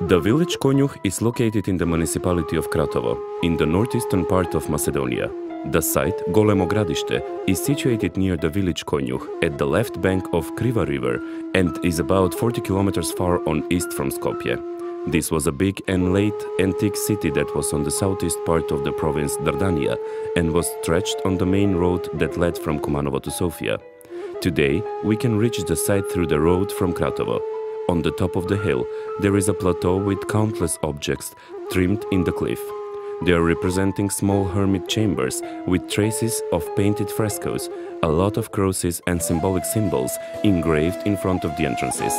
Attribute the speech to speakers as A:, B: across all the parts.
A: The village Konjuh is located in the municipality of Kratovo, in the northeastern part of Macedonia. The site, Golemo Gradishte, is situated near the village Konjuh at the left bank of Kriva river and is about 40 kilometers far on east from Skopje. This was a big and late antique city that was on the southeast part of the province Dardania and was stretched on the main road that led from Kumanovo to Sofia. Today, we can reach the site through the road from Kratovo. On the top of the hill, there is a plateau with countless objects trimmed in the cliff. They are representing small hermit chambers with traces of painted frescoes, a lot of crosses and symbolic symbols engraved in front of the entrances.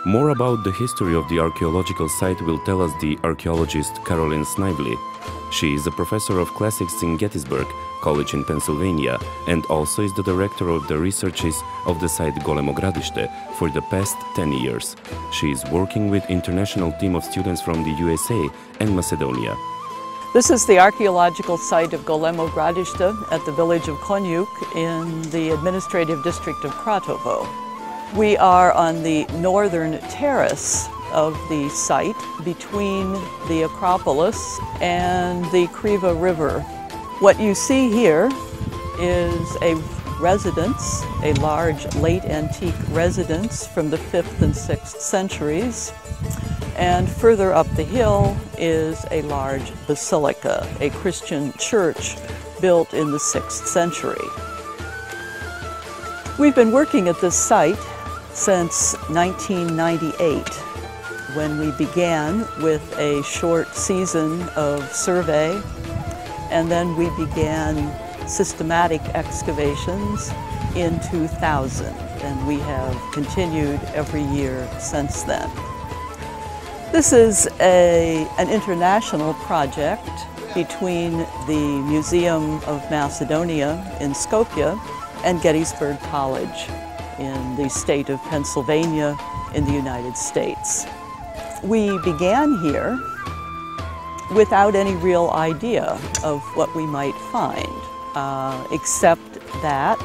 A: More about the history of the archaeological site will tell us the archaeologist Caroline Snively. She is a professor of classics in Gettysburg College in Pennsylvania and also is the director of the researches of the site Golemo Gradishte for the past 10 years. She is working with international team of students from the USA and Macedonia.
B: This is the archaeological site of Golemo Gradishte at the village of Konjuh in the administrative district of Kratovo. We are on the northern terrace of the site between the Acropolis and the Kriva River. What you see here is a residence, a large late antique residence from the 5th and 6th centuries. And further up the hill is a large basilica, a Christian church built in the 6th century. We've been working at this site since 1998, when we began with a short season of survey, and then we began systematic excavations in 2000, and we have continued every year since then. This is an international project between the Museum of Macedonia in Skopje and Gettysburg College in the state of Pennsylvania in the United States. We began here without any real idea of what we might find, except that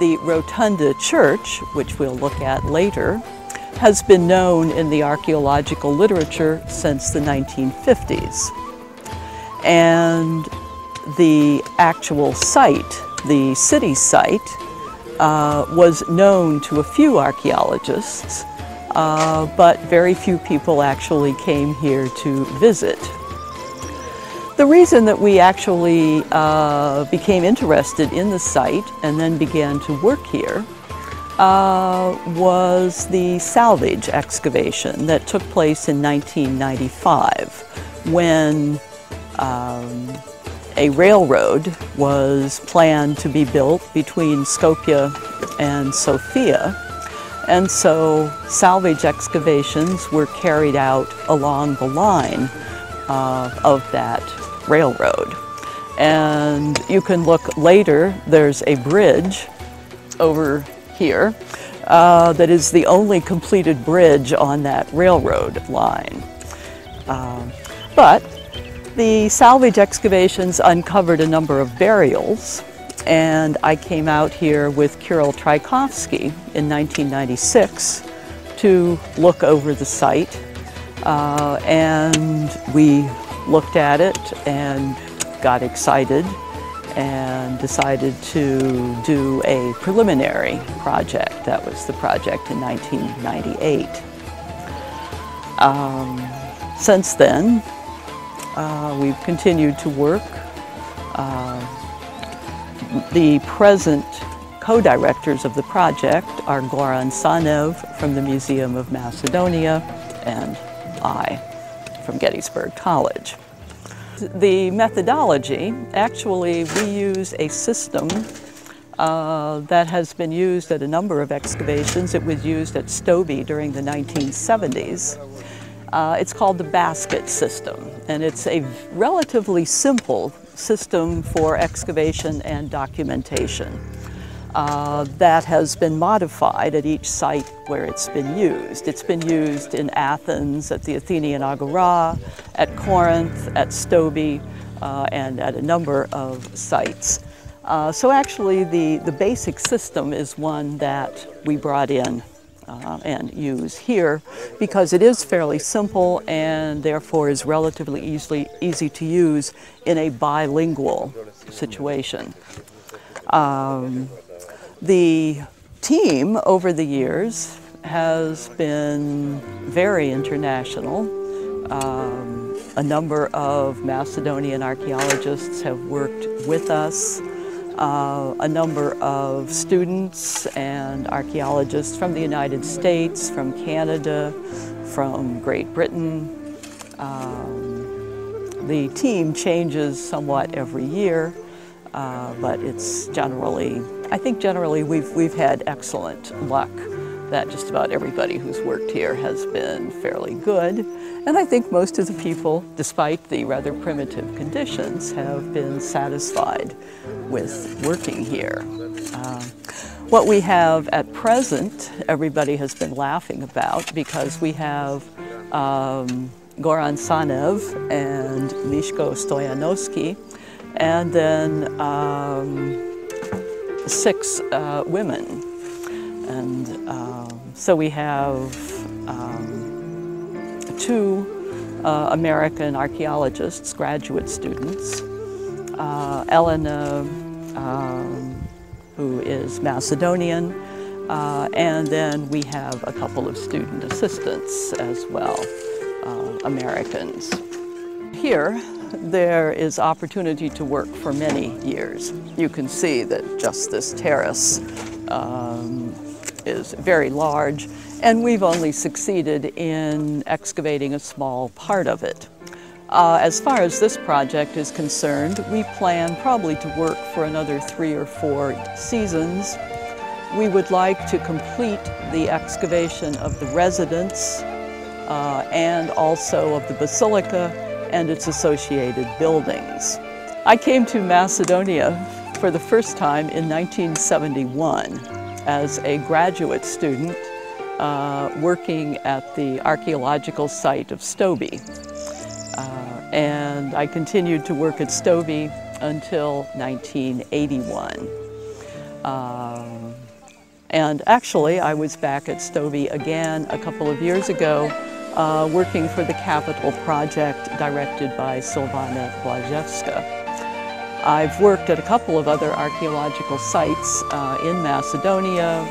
B: the Rotunda church, which we'll look at later, has been known in the archaeological literature since the 1950s. And the actual site, the city site, was known to a few archaeologists, but very few people actually came here to visit. The reason that we actually became interested in the site and then began to work here was the salvage excavation that took place in 1995 when a railroad was planned to be built between Skopje and Sofia, and so salvage excavations were carried out along the line of that railroad. And you can look later, there's a bridge over here that is the only completed bridge on that railroad line. But the salvage excavations uncovered a number of burials, and I came out here with Kirill Tchaikovsky in 1996 to look over the site, and we looked at it and got excited and decided to do a preliminary project. That was the project in 1998. Since then, we've continued to work. The present co-directors of the project are Goran Sanev from the Museum of Macedonia and I from Gettysburg College. The methodology, actually we use a system that has been used at a number of excavations. It was used at Stobie during the 1970s. It's called the basket system, and it's a relatively simple system for excavation and documentation that has been modified at each site where it's been used. It's been used in Athens, at the Athenian Agora, at Corinth, at Stobie, and at a number of sites. So actually the basic system is one that we brought in and use here because it is fairly simple and therefore is relatively easy to use in a bilingual situation. The team over the years has been very international. A number of Macedonian archaeologists have worked with us. A number of students and archaeologists from the United States, from Canada, from Great Britain. The team changes somewhat every year, but it's generally, I think generally we've had excellent luck that just about everybody who's worked here has been fairly good. And I think most of the people, despite the rather primitive conditions, have been satisfied with working here. What we have at present, everybody has been laughing about because we have Goran Sanev and Miško Stojanovski, and then 6 women. And so we have 2 American archaeologists, graduate students, Elena, who is Macedonian, and then we have a couple of student assistants as well, Americans. Here, there is opportunity to work for many years. You can see that just this terrace is very large, and we've only succeeded in excavating a small part of it. As far as this project is concerned, we plan probably to work for another 3 or 4 seasons. We would like to complete the excavation of the residence and also of the Basilica and its associated buildings. I came to Macedonia for the first time in 1971 as a graduate student working at the archaeological site of Stobie. And I continued to work at Stobie until 1981. And actually, I was back at Stobie again a couple of years ago, working for the Capital project directed by Silvana Blaževska. I've worked at a couple of other archaeological sites in Macedonia,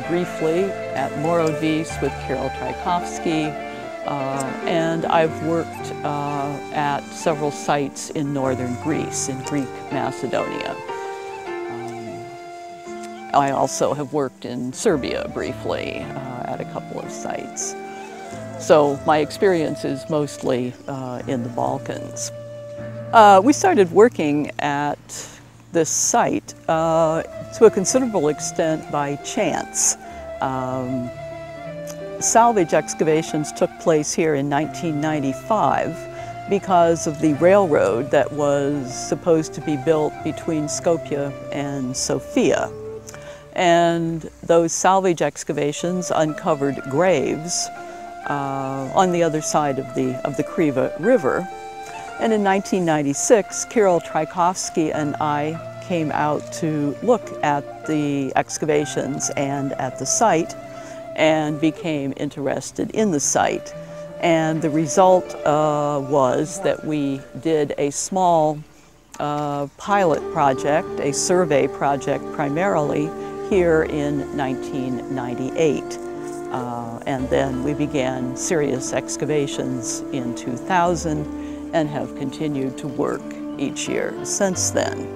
B: briefly at Morodvis with Kirill Trajkovski, and I've worked at several sites in northern Greece, in Greek Macedonia. I also have worked in Serbia briefly at a couple of sites. So my experience is mostly in the Balkans. We started working at this site to a considerable extent by chance. Salvage excavations took place here in 1995 because of the railroad that was supposed to be built between Skopje and Sofia. And those salvage excavations uncovered graves on the other side of the Kriva River. And in 1996, Kirill Trajkovski and I came out to look at the excavations and at the site and became interested in the site. And the result was that we did a small pilot project, a survey project primarily, here in 1998. And then we began serious excavations in 2000 and have continued to work each year since then.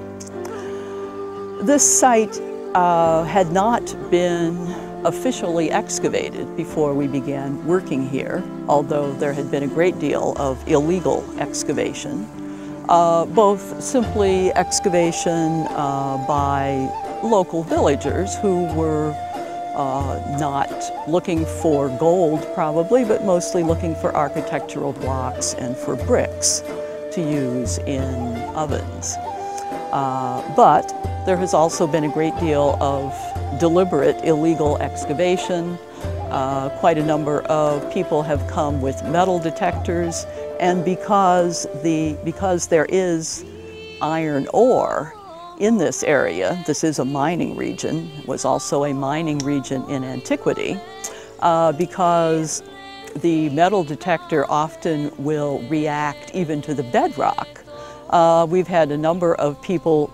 B: This site had not been officially excavated before we began working here, although there had been a great deal of illegal excavation, both simply excavation by local villagers who were not looking for gold probably, but mostly looking for architectural blocks and for bricks to use in ovens. But there has also been a great deal of deliberate illegal excavation. Quite a number of people have come with metal detectors, and because there is iron ore in this area, this is a mining region, it was also a mining region in antiquity, because the metal detector often will react even to the bedrock. We've had a number of people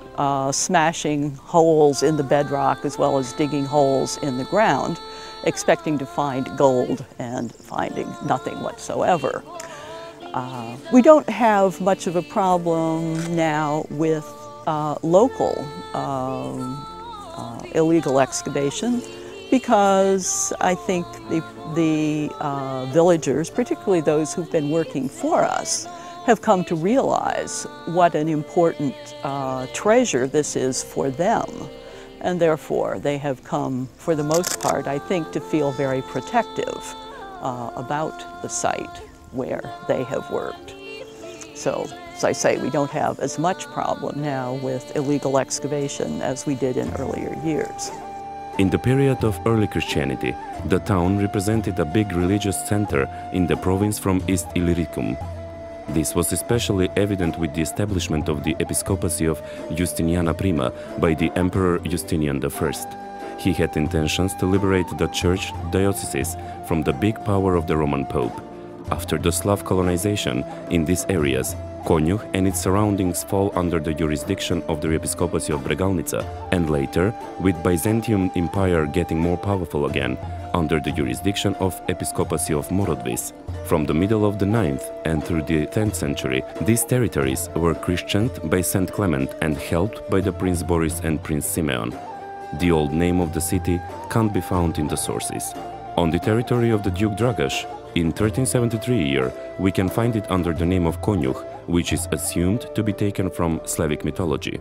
B: smashing holes in the bedrock as well as digging holes in the ground, expecting to find gold and finding nothing whatsoever. We don't have much of a problem now with local illegal excavation, because I think the villagers, particularly those who've been working for us, have come to realize what an important treasure this is for them. And therefore, they have come, for the most part, I think, to feel very protective about the site where they have worked. So, as I say, we don't have as much problem now with illegal excavation as we did in earlier years.
A: In the period of early Christianity, the town represented a big religious center in the province from East Illyricum. This was especially evident with the establishment of the episcopacy of Justiniana Prima by the Emperor Justinian I. He had intentions to liberate the church dioceses from the big power of the Roman Pope. After the Slav colonization in these areas, Konjuh and its surroundings fall under the jurisdiction of the episcopacy of Bregalnica, and later, with Byzantium Empire getting more powerful again, under the jurisdiction of episcopacy of Morodvis. From the middle of the 9th and through the 10th century, these territories were Christianed by Saint Clement and helped by the Prince Boris and Prince Simeon. The old name of the city can't be found in the sources. On the territory of the Duke Dragaš, in 1373 year, we can find it under the name of Konjuh, which is assumed to be taken from Slavic mythology.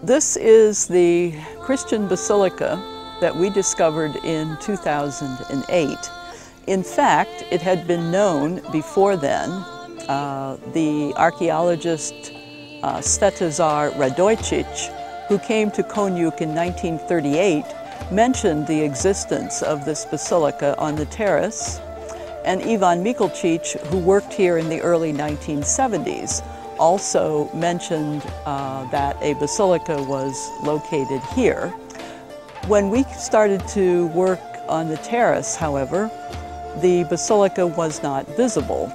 B: This is the Christian Basilica that we discovered in 2008. In fact, it had been known before then. The archaeologist Svetozar Radojcic, who came to Konjuh in 1938, mentioned the existence of this basilica on the terrace, and Ivan Mikulčić, who worked here in the early 1970s, also mentioned that a basilica was located here. When we started to work on the terrace, however, the basilica was not visible,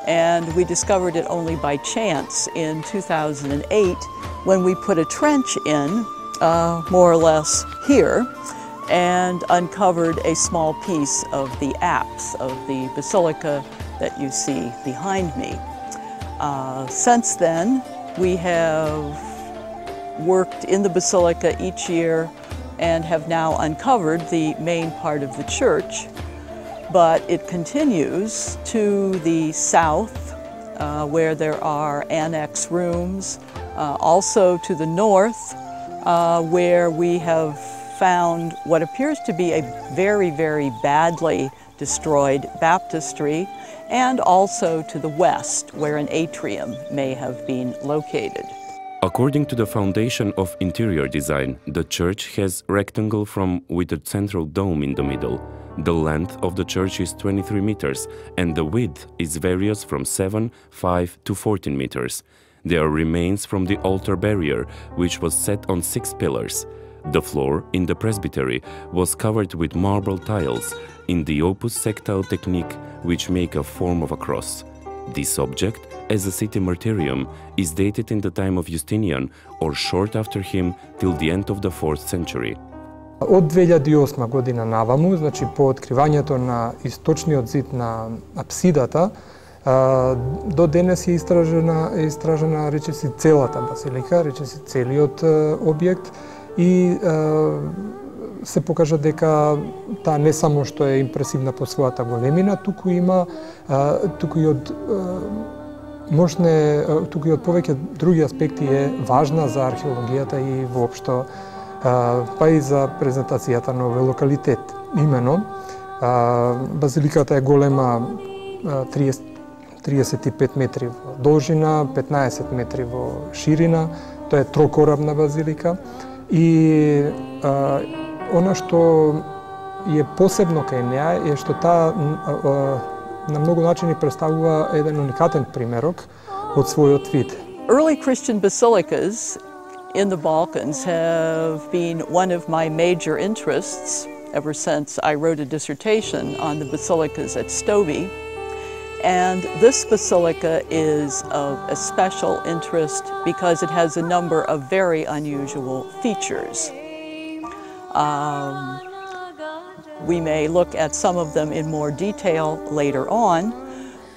B: and we discovered it only by chance in 2008 when we put a trench in, more or less here, and uncovered a small piece of the apse of the basilica that you see behind me. Since then, we have worked in the basilica each year and have now uncovered the main part of the church, but it continues to the south, where there are annex rooms, also to the north, where we have found what appears to be a very, very badly destroyed baptistry, and also to the west, where an atrium may have been located.
A: According to the foundation of interior design, the church has rectangle with a central dome in the middle. The length of the church is 23 meters and the width is various from 7, 5 to 14 meters. There are remains from the altar barrier, which was set on 6 pillars. The floor in the presbytery was covered with marble tiles in the opus sectile technique, which make a form of a cross. This object, as a city martyrium, is dated in the time of Justinian or short after him till the end of the 4th century.
C: Od 2008 година наваму, значи по откривањето на источниот зид на апсидата, до денес е истражена речиси целата базилика, речиси целиот објект, и се покажа дека таа не само што е импресивна по својата големина, туку и од повеќе други аспекти е важна за археологијата и воопшто, па и за презентацијата на овој локалитет. Имено, базиликата е голема 35 метри во должина, 15 метри во ширина, тоа е трокорабна базилика, и она што е посебно кај неа е што таа на многу начини представува еден уникатен примерок од својот вид.
B: Early Christian basilicas in the Balkans have been one of my major interests ever since I wrote a dissertation on the basilicas at Stovi. And this basilica is of a special interest because it has a number of very unusual features. We may look at some of them in more detail later on,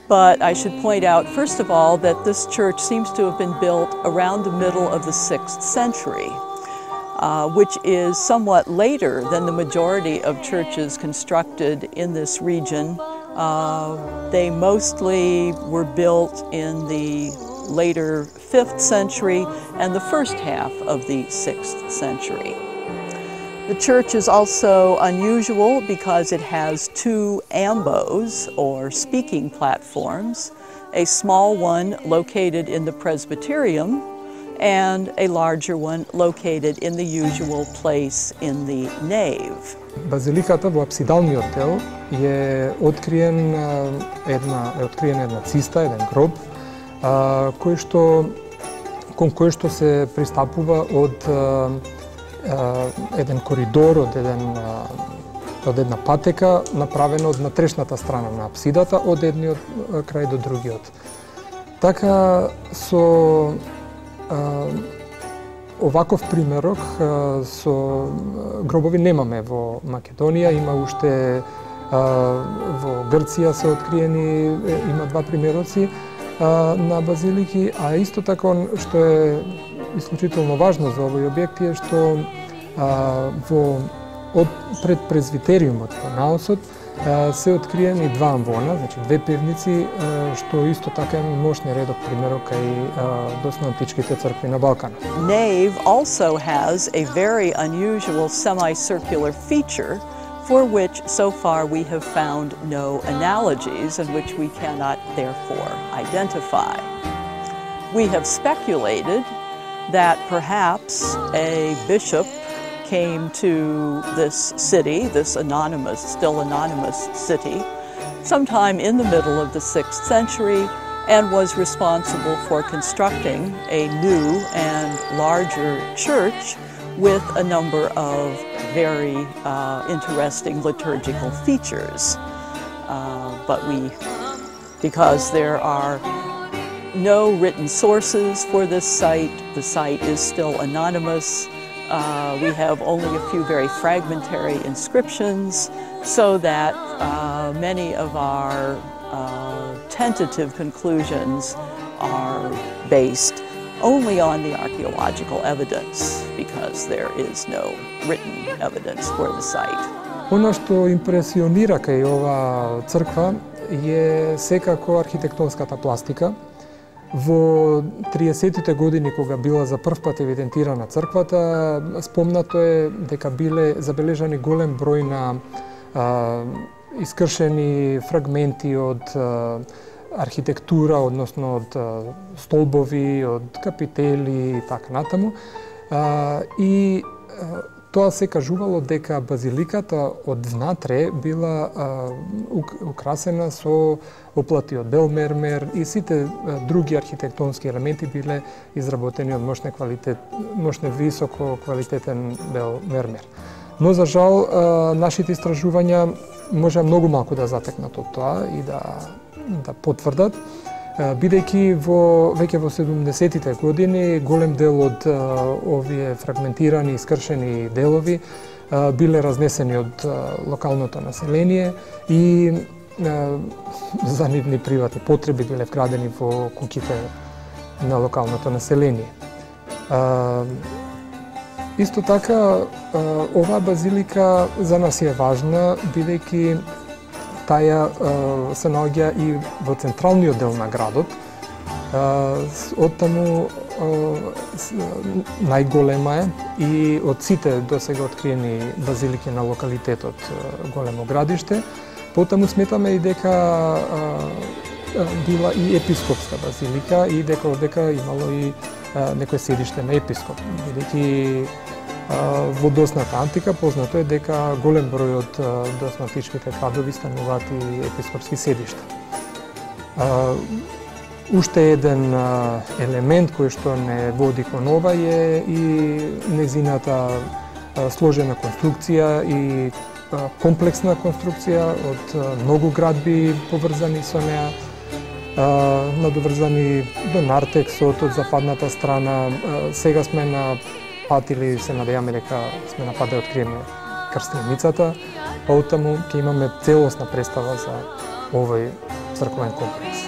B: but I should point out, first of all, that this church seems to have been built around the middle of the 6th century, which is somewhat later than the majority of churches constructed in this region. They mostly were built in the later 5th century and the first half of the 6th century. The church is also unusual because it has 2 ambos, or speaking platforms, a small one located in the presbyterium and a larger one located in the usual place in the nave.
C: Базиликата во апсидалниот дел е откриен една циста, еден гроб, кон кој што се пристапува од еден коридор, од една патека направена од натрешната страна на апсидата, од едниот крај до другиот. Така, со оваков примерок со гробови немаме во Македонија, има уште во Грција се откриени, има 2 примероци на базилики, а исто така што е исклучително важно за овој објект е што пред презвитериумот во наосот се откриени 2 амвона, значи 2 певници, што исто така е мощен редок примерок кај доста античките цркви на Балканот.
B: Nave also has a very unusual semicircular feature for which so far we have found no analogies and which we cannot therefore identify. We have speculated that perhaps a bishop came to this city, this still anonymous city, sometime in the middle of the 6th century and was responsible for constructing a new and larger church with a number of very interesting liturgical features. Because there are no written sources for this site, the site is still anonymous. We have only a few very fragmentary inscriptions, so that many of our tentative conclusions are based only on the archaeological evidence, because there is no written evidence for the site.
C: Она што импресионира кај ова црква е секако архитектонската пластика, Во 30-тите години, кога била за прв пат евидентирана црквата, спомнато е дека биле забележани голем број на искршени фрагменти од архитектура, односно од столбови, од капители и така натаму. И тоа се кажувало дека базиликата од внатре била украсена со оплати од бел мермер и сите други архитектонски елементи биле изработени од мощне високо квалитетен бел мермер. Но за жал нашите истражувања може многу малку да затекнат од тоа и да потврдат, бидејќи веќе во 70-тите години голем дел од овие фрагментирани и скршени делови биле разнесени од локалното население и за нивни приватни потреби биле вградени во куќите на локалното население. Исто така, оваа базилика за нас е важна, бидејќи таа се наоѓа и во централниот дел на градот. Оттаму најголема е и од сите досега откриени базилики на локалитетот Големо Градиште. Потаму сметаме и дека била и епископска базилика и дека имало и некој седиште на епископ, бидејќи во досната антика познато е дека голем број од доснатичките градови стануваат и епископски седишта. Уште еден елемент кој што не води кон ова е и незината сложена конструкција и комплексна конструкција од многу градби поврзани со неа, надоврзани до нартексот од западната страна. Сега сме на пат или се надејаме дека сме на пат да откриеме крстеницата, а оттаму ќе имаме целосна представа за овој црковен комплекс.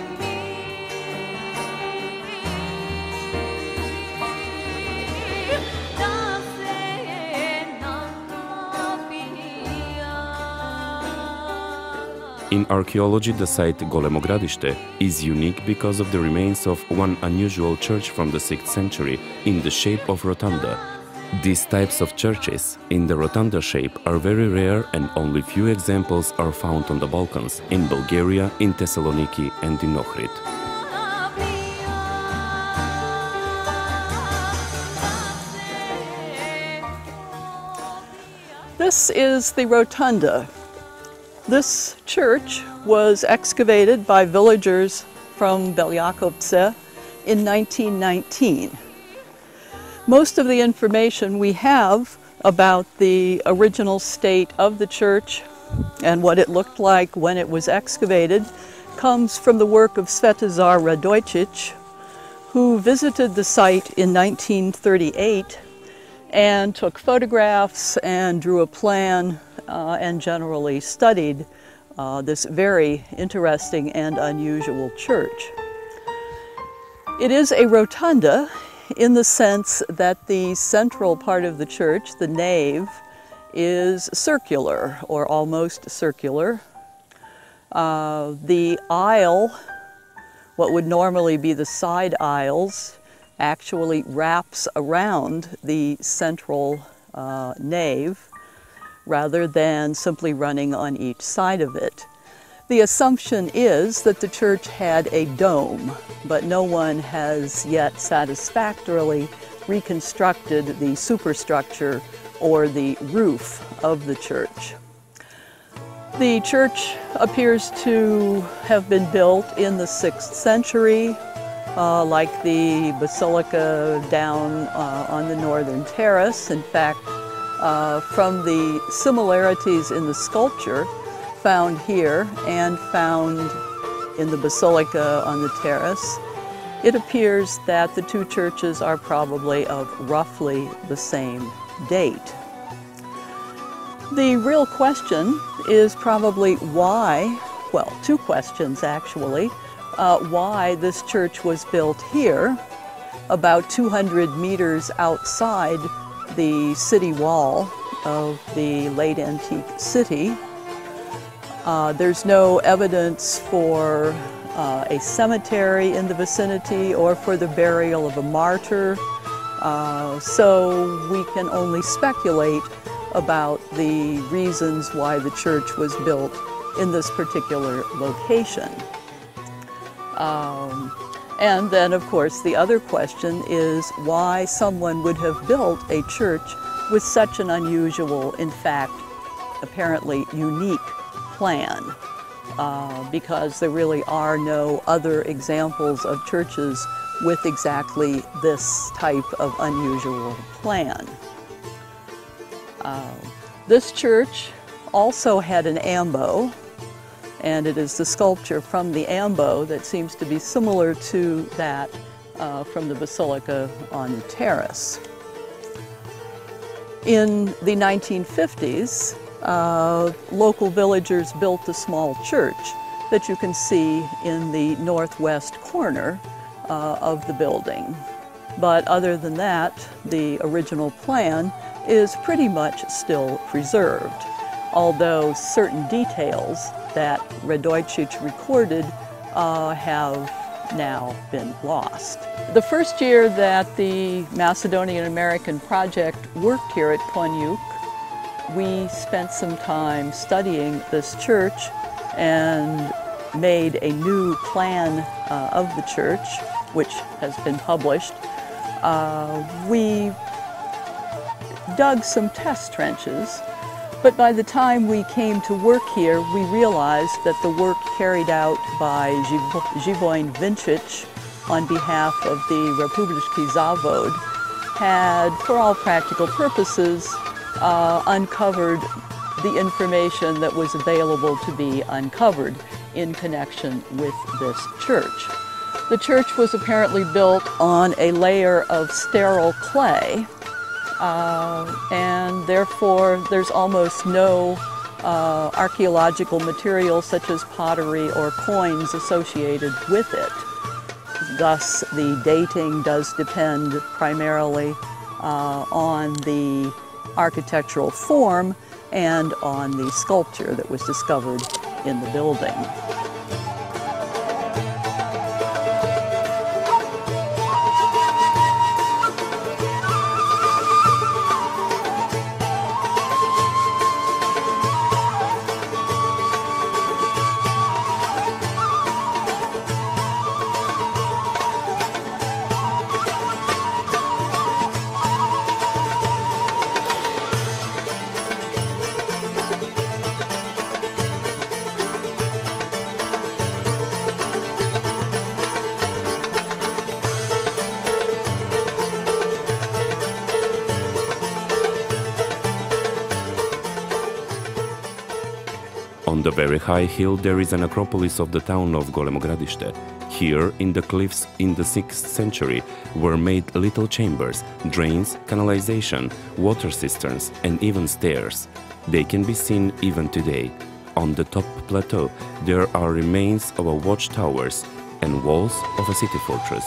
A: In archaeology, the site Golemo Gradishte is unique because of the remains of one unusual church from the 6th century in the shape of rotunda. These types of churches in the rotunda shape are very rare and only few examples are found on the Balkans, in Bulgaria, in Thessaloniki and in Ohrid.
B: This is the rotunda. This church was excavated by villagers from Beljakovce in 1919. Most of the information we have about the original state of the church and what it looked like when it was excavated comes from the work of Svetozar Radojcic, who visited the site in 1938 and took photographs and drew a plan and generally studied this very interesting and unusual church. It is a rotunda in the sense that the central part of the church, the nave, is circular or almost circular. The aisle, what would normally be the side aisles, actually wraps around the central nave rather than simply running on each side of it. The assumption is that the church had a dome, but no one has yet satisfactorily reconstructed the superstructure or the roof of the church. The church appears to have been built in the 6th century, like the Basilica down on the northern terrace. In fact, from the similarities in the sculpture found here and found in the Basilica on the terrace, it appears that the two churches are probably of roughly the same date. The real question is probably why, well, two questions actually, why this church was built here, about 200 meters outside the city wall of the late antique city. There's no evidence for a cemetery in the vicinity or for the burial of a martyr. So we can only speculate about the reasons why the church was built in this particular location. And then, of course, the other question is why someone would have built a church with such an unusual, in fact, apparently unique plan, because there really are no other examples of churches with exactly this type of unusual plan. This church also had an ambo, and it is the sculpture from the ambo that seems to be similar to that from the Basilica on the terrace. In the 1950s, local villagers built a small church that you can see in the northwest corner of the building. But other than that, the original plan is pretty much still preserved, although certain details that Radojcic recorded have now been lost. The first year that the Macedonian American project worked here at Konjuh, we spent some time studying this church and made a new plan of the church, which has been published. We dug some test trenches, but by the time we came to work here, we realized that the work carried out by Živojin Vincic on behalf of the Republički Zavod had, for all practical purposes, uncovered the information that was available to be uncovered in connection with this church. The church was apparently built on a layer of sterile clay, and therefore there's almost no archaeological material such as pottery or coins associated with it. Thus, the dating does depend primarily on the architectural form and on the sculpture that was discovered in the building.
A: On the very high hill there is a necropolis of the town of Golemo Gradishte. Here, in the cliffs in the 6th century, were made little chambers, drains, canalization, water cisterns, and even stairs. They can be seen even today. On the top plateau there are remains of a watchtowers and walls of a city fortress.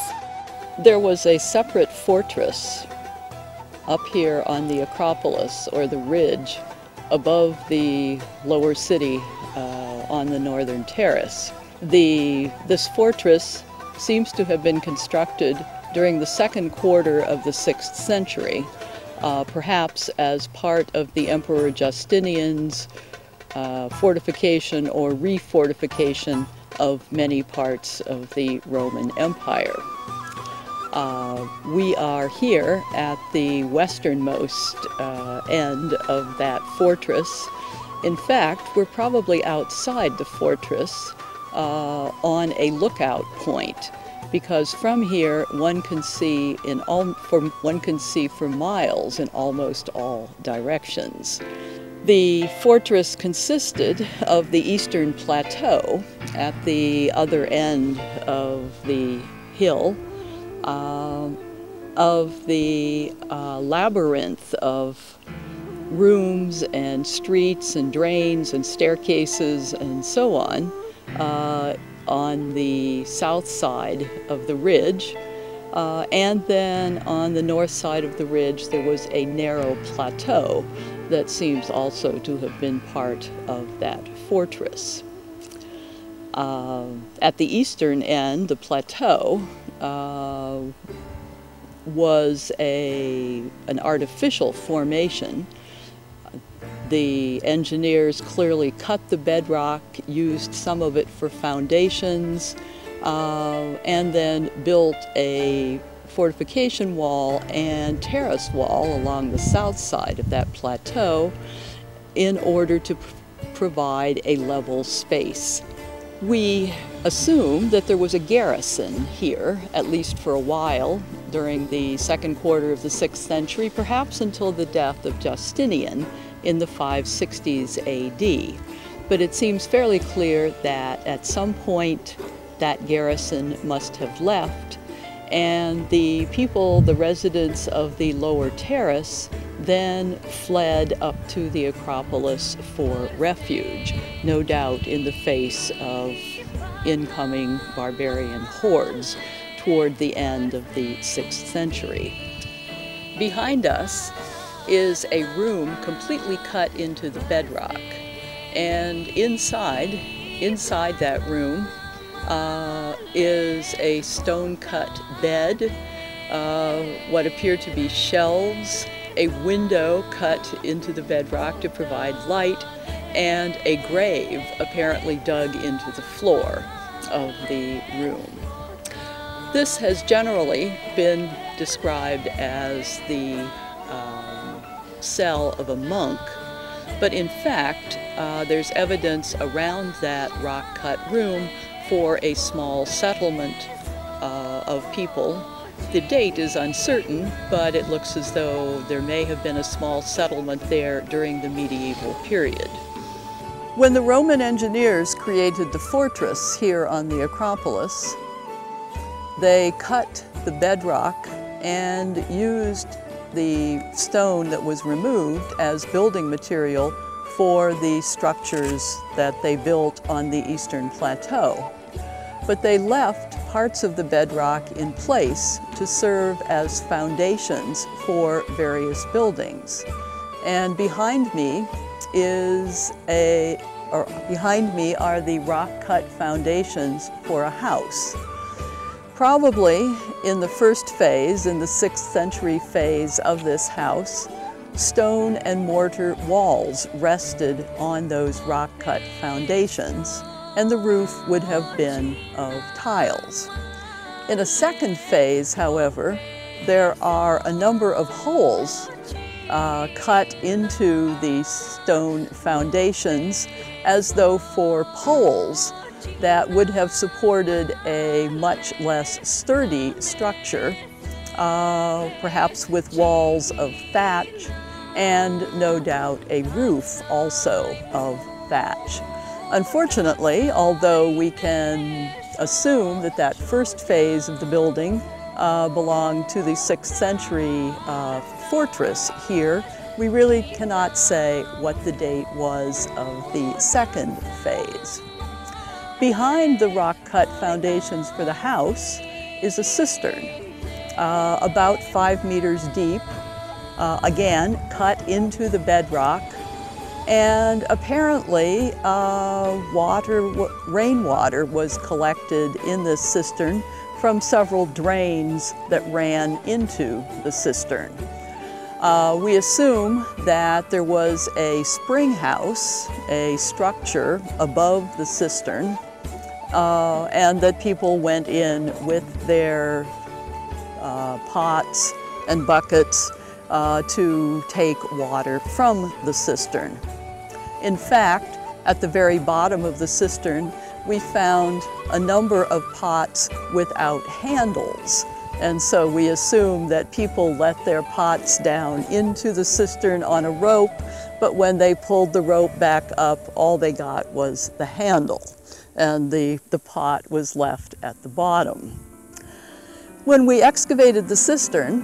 B: There was a separate fortress up here on the Acropolis, or the ridge, above the lower city on the northern terrace. This fortress seems to have been constructed during the second quarter of the 6th century, perhaps as part of the Emperor Justinian's fortification or refortification of many parts of the Roman Empire. We are here at the westernmost end of that fortress. In fact, we're probably outside the fortress on a lookout point, because from here one can see for miles in almost all directions. The fortress consisted of the eastern plateau at the other end of the hill, of the labyrinth of rooms and streets and drains and staircases and so on the south side of the ridge. And then on the north side of the ridge there was a narrow plateau that seems also to have been part of that fortress. At the eastern end, the plateau was an artificial formation. The engineers clearly cut the bedrock, used some of it for foundations, and then built a fortification wall and terrace wall along the south side of that plateau in order to provide a level space. We assume that there was a garrison here, at least for a while, during the second quarter of the 6th century, perhaps until the death of Justinian in the 560s AD. But it seems fairly clear that at some point that garrison must have left, and the people, the residents of the lower terrace, then fled up to the Acropolis for refuge, no doubt in the face of incoming barbarian hordes toward the end of the 6th century. Behind us is a room completely cut into the bedrock, and inside that room is a stone-cut bed, what appear to be shelves, a window cut into the bedrock to provide light, and a grave apparently dug into the floor of the room. This has generally been described as the cell of a monk, but in fact there's evidence around that rock-cut room for a small settlement of people. The date is uncertain, but it looks as though there may have been a small settlement there during the medieval period. When the Roman engineers created the fortress here on the Acropolis, they cut the bedrock and used the stone that was removed as building material for the structures that they built on the eastern plateau. But they left parts of the bedrock in place to serve as foundations for various buildings. And behind me are the rock-cut foundations for a house. Probably in the first phase, in the 6th century phase of this house, stone and mortar walls rested on those rock-cut foundations, and the roof would have been of tiles. In a second phase, however, there are a number of holes cut into the stone foundations as though for poles that would have supported a much less sturdy structure, perhaps with walls of thatch and no doubt a roof also of thatch. Unfortunately, although we can assume that that first phase of the building belonged to the 6th century fortress here, we really cannot say what the date was of the second phase. Behind the rock-cut foundations for the house is a cistern, about 5 meters deep, again cut into the bedrock, and apparently rainwater was collected in this cistern from several drains that ran into the cistern. We assume that there was a spring house, a structure above the cistern, and that people went in with their pots and buckets to take water from the cistern. In fact, at the very bottom of the cistern, we found a number of pots without handles. And so we assume that people let their pots down into the cistern on a rope, but when they pulled the rope back up, all they got was the handle, and the pot was left at the bottom. When we excavated the cistern,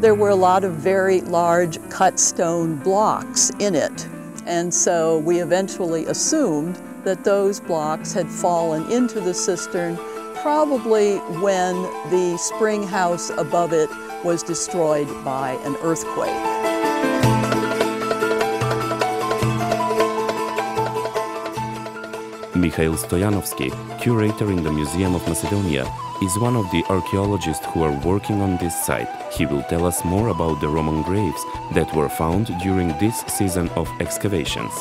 B: there were a lot of very large cut stone blocks in it, and so we eventually assumed that those blocks had fallen into the cistern probably when the spring house above it was destroyed by an earthquake.
A: Mikhail Stoyanovsky, curator in the Museum of Macedonia, is one of the archaeologists who are working on this site. He will tell us more about the Roman graves that were found during this season of excavations.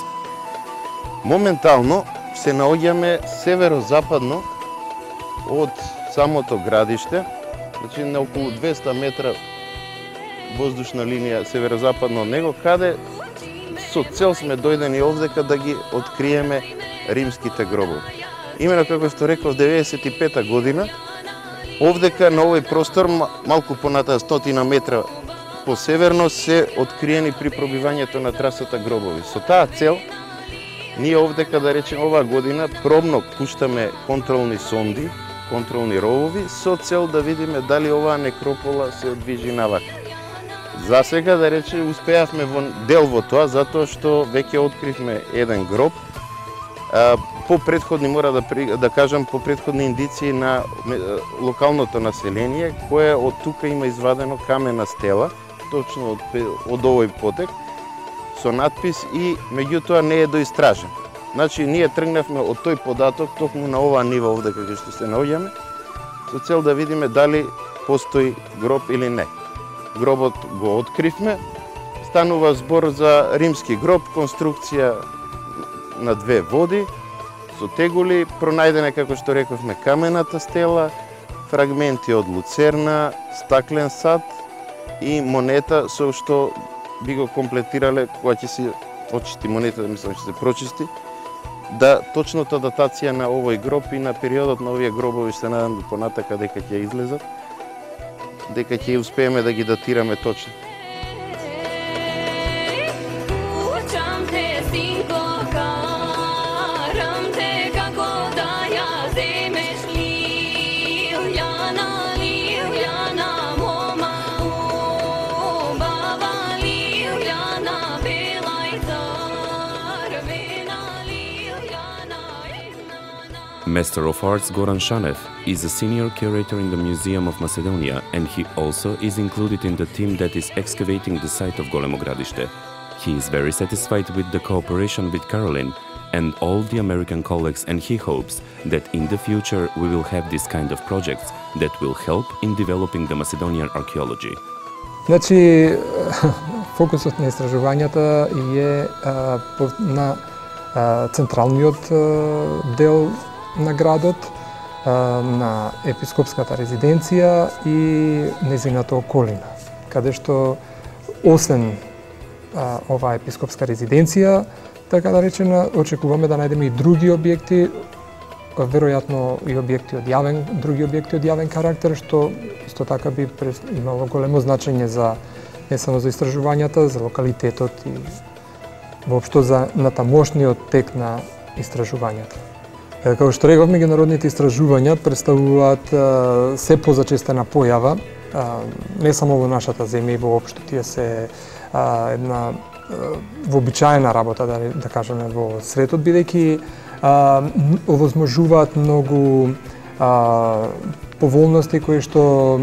D: Моментално се наоѓаме северо-западно од самото градиште, значи на околу 200 метра воздушна линија северо-западно од него, каде со цел сме дојдени овдека да ги откриеме римските гробови. Именно како што реков, 95-та година, овдека на овој простор, малку понатаа 100 метра по северно, се откриени при пробивањето на трасата гробови. Со таа цел, ние овдека, да речем, оваа година пробно пуштаме контролни сонди, контролни ровови, со цел да видиме дали оваа некропола се движи навака. За сега, да рече, успеавме дел во тоа, затоа што веќе откривме еден гроб. По претходни, мора да кажам, по претходни индиции на локалното население, кое од тука има извадено камена стела, точно од овој потек, со надпис и меѓутоа не е доистражен. Значи, ние тргнавме од тој податок, токму на оваа нива овде каде што се наоѓаме, со цел да видиме дали постои гроб или не. Гробот го откривме, станува збор за римски гроб, конструкција на две води, со тегули, пронајдене, како што рековме, камената стела, фрагменти од луцерна, стаклен сад и монета со што би го комплетирале, кога ќе се очисти монета, мислам ќе се прочисти, да точната датација на овој гроб и на периодот на овие гробови се надам понатака дека ќе излезат, дека ќе успееме да ги датираме точно.
A: Master of Arts Goran Shanev is a senior curator in the Museum of Macedonia, and he also is included in the team that is excavating the site of Golemo Gradishte. He is very satisfied with the cooperation with Caroline and all the American colleagues, and he hopes that in the future we will have this kind of projects that will help in developing the Macedonian archaeology.
C: Значи, фокусот на истражувањата е на централниот дел на градот, на епископската резиденција и незината околина, каде што освен оваа епископска резиденција, така да речена, очекуваме да најдеме и други објекти, веројатно и други објекти од јавен карактер, што исто така би имало големо значење за не само за истражувањата, за локалитетот и воопшто за натамошниот тек на истражувањата. Како што реков, меѓународните истражувања представуваат се позачестена појава, не само во нашата земја и воопшто, тие се една вообичаена работа, да кажеме, во светот, бидејќи овозможуваат многу поволности кои што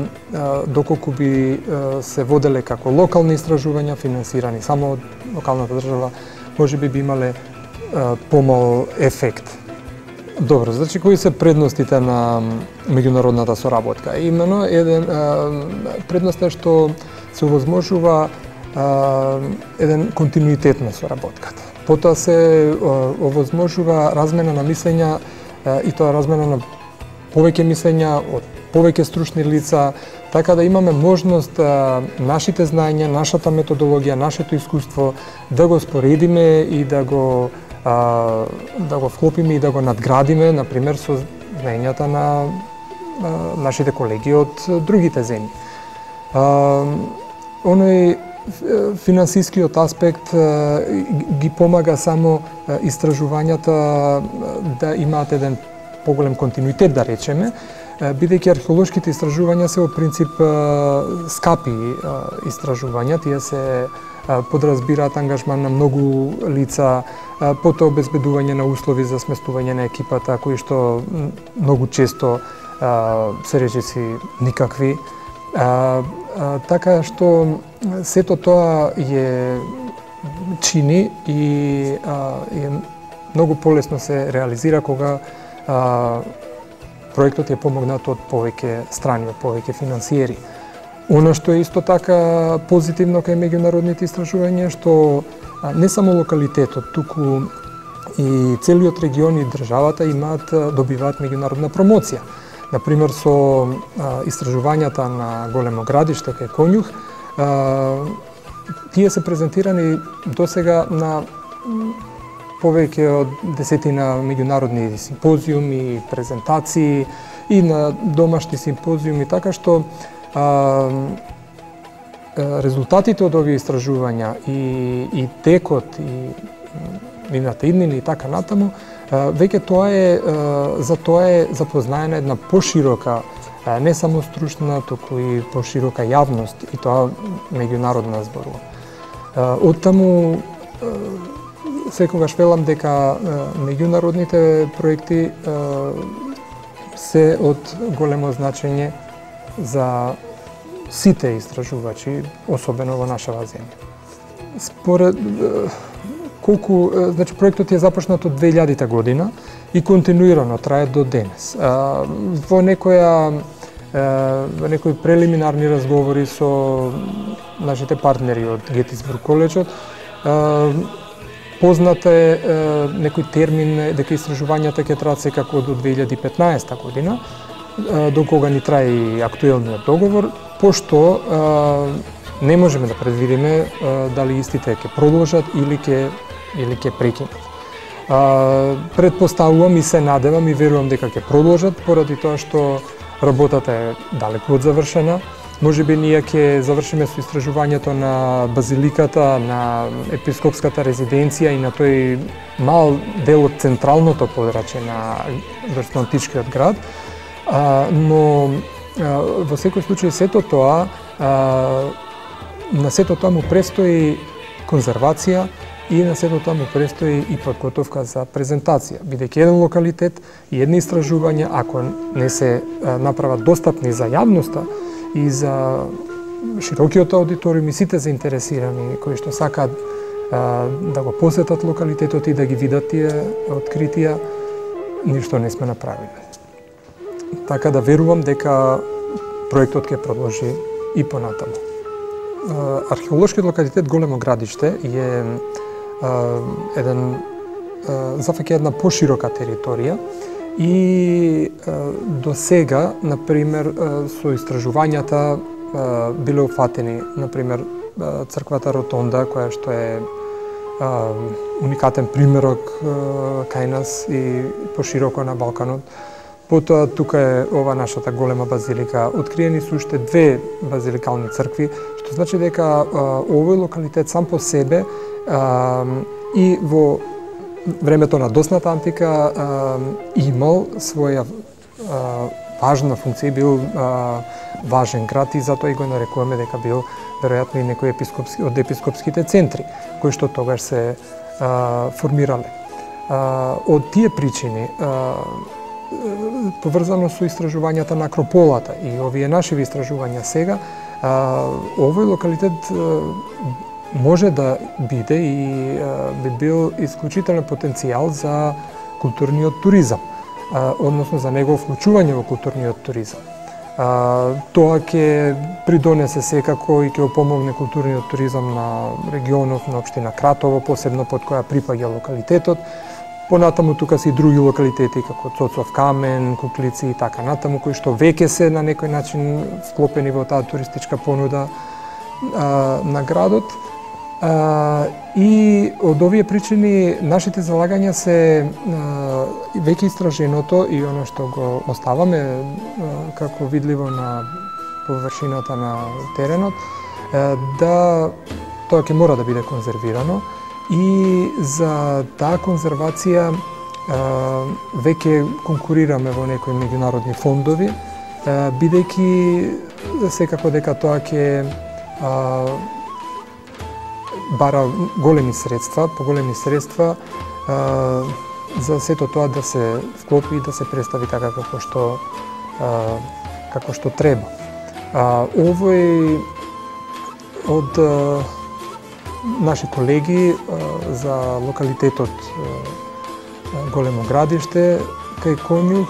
C: доколку би се воделе како локални истражувања, финансирани само од локалната држава, можеби би имале помал ефект. Добро, значи кои се предностите на меѓународната соработка? Имено предност е што се овозможува еден континуитет на соработката. Потоа се овозможува размена на мислења и тоа размена на повеќе мислења од повеќе стручни лица, така да имаме можност нашите знаења, нашата методологија, нашето искуство да го споредиме и да го вклопиме и да го надградиме, например, со знаењата на нашите колеги од другите земји. Оној финансискиот аспект ги помага само истражувањата да имаат еден поголем континуитет, да речеме, бидејќи археолошките истражувања се во принцип скапи истражувања, тие се подразбираат ангажман на многу лица, потоа обезбедување на услови за сместување на екипата, кои што многу често се речиси никакви. Така што сето тоа чини и многу полесно се реализира кога проектот е помогнат од повеќе страни, од повеќе финансиери. Оно што е исто така позитивно кај меѓународните истражувања, што не само локалитетот, туку и целиот регион и државата добиваат меѓународна промоција. Например, со истражувањата на Големо Градиште кај Конjuh, тие се презентирани досега на повеќе од десетина меѓународни симпозиуми, презентации и на домашни симпозиуми, така што резултатите од овие истражувања и текот и нивната иднина и така натаму, веќе тоа е запознаена една поширока, не само стручна, туку и поширока јавност, и тоа меѓународна зборува. Оттаму секогаш велам дека меѓународните проекти се од големо значење за сите истражувачи, особено во нашава земја. Според значи проектот е започнат од 2000 година и континуирано трае до денес. Во некои прелиминарни разговори со нашите партнери од Гетисбург коледжот, познат е некој термин дека истражувањата ќе траат секако до 2015 година, до кога ни трае и актуелниот договор, пошто не можеме да предвидиме дали истите ќе продолжат или ќе прекинат. Предпоставувам и се надевам и верувам дека ќе продолжат, поради тоа што работата е далеку од завршена. Можеби ние ќе завршиме со истражувањето на Базиликата, на епископската резиденција и на тој мал дел од централното подрачје на античкиот град, но во секој случај на сето тоа му престои конзервација и на сето тоа му престои и подготовка за презентација, бидејќи еден локалитет и едни истражувања, ако не се направат достапни за јавноста и за широкиот аудиториум и сите заинтересирани кои што сакаат да го посетат локалитетот и да ги видат тие откритија, ништо не сме направили. Така да верувам дека проектот ќе продолжи и понатаму. Археолошкиот локалитет Големо Градиште е зафаќа една поширока територија и до сега, например, со истражувањата биле уфатени, например, црквата Ротунда, која што е уникатен примерок кај нас и пошироко на Балканот. Потоа тука е ова нашата голема базилика. Откриени се уште 2 базиликални цркви, што значи дека овој локалитет сам по себе и во времето на досната антика имал своја важна функција, бил важен град и затоа и го нарекуваме дека бил веројатно и некој од епископските центри, кои што тогаш се формирале. Од тие причини, поврзано со истражувањата на Некрополата и овие нашиви истражувања сега, овој локалитет може да биде и би бил исклучителен потенцијал за културниот туризам, односно за негово вклучување во културниот туризам. Тоа ќе придонесе секако и ќе помогне културниот туризам на регионот, на општина Кратово, посебно под која припаѓа локалитетот. Понатаму тука се и други локалитети како Цоцов камен, Куклици и така натаму, кои што веќе се на некој начин вклопени во таа туристичка понуда на градот. И од овие причини нашите залагања се веќе истраженото и оно што го оставаме како видливо на површината на теренот, да тоа ќе мора да биде конзервирано и за таа конзервација веќе конкурираме во некои меѓународни фондови, бидејќи секако дека тоа ќе бара големи средства, поголеми средства за сето тоа да се вклопи и да се представи така како што треба. Овој од наши колеги за локалитетот Големо Градиште, кај Конjuh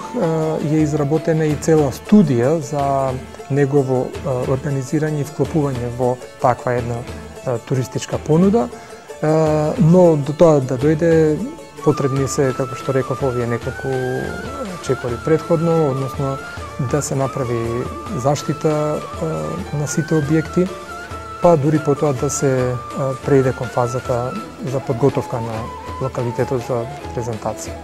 C: е изработена и цела студија за негово организирање и вклопување во таква една туристичка понуда, но до тоа да дојде потребни се, како што реков, овие неколку чекори претходно, односно да се направи заштита на сите објекти, па дури потоа да се преиде кон фазата за подготовка на локалитетот за презентација.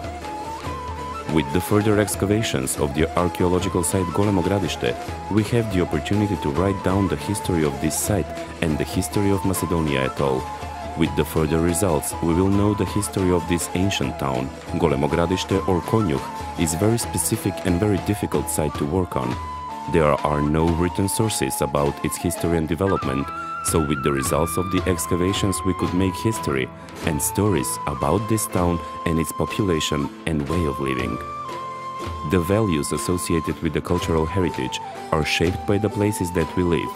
A: With the further excavations of the archaeological site Golemo Gradishte, we have the opportunity to write down the history of this site and the history of Macedonia at all. With the further results, we will know the history of this ancient town. Golemo Gradishte, or Konjuh, is very specific and very difficult site to work on. There are no written sources about its history and development, so with the results of the excavations we could make history and stories about this town and its population and way of living. The values associated with the cultural heritage are shaped by the places that we live.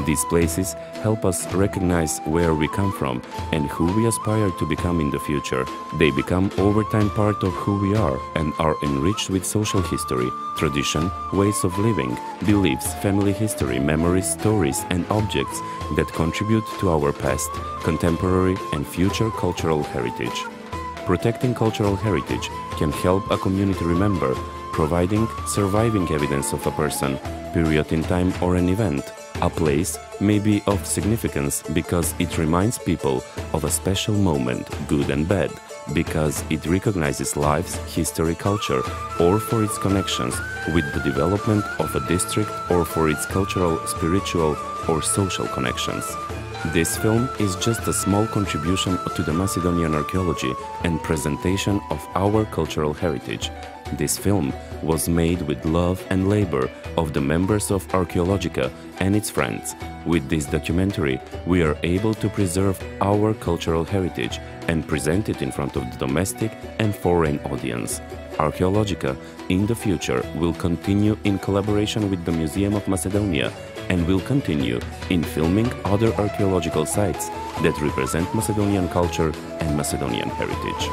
A: These places help us recognize where we come from and who we aspire to become in the future. They become over time part of who we are and are enriched with social history, tradition, ways of living, beliefs, family history, memories, stories and objects that contribute to our past, contemporary and future cultural heritage. Protecting cultural heritage can help a community remember, providing surviving evidence of a person, period in time or an event. A place may be of significance because it reminds people of a special moment, good and bad, because it recognizes lives, history, culture, or for its connections with the development of a district or for its cultural, spiritual, or social connections. This film is just a small contribution to the Macedonian archaeology and presentation of our cultural heritage. This film was made with love and labor of the members of Archaeologica and its friends. With this documentary, we are able to preserve our cultural heritage and present it in front of the domestic and foreign audience. Archaeologica in the future will continue in collaboration with the Museum of Macedonia and will continue in filming other archaeological sites that represent Macedonian culture and Macedonian heritage.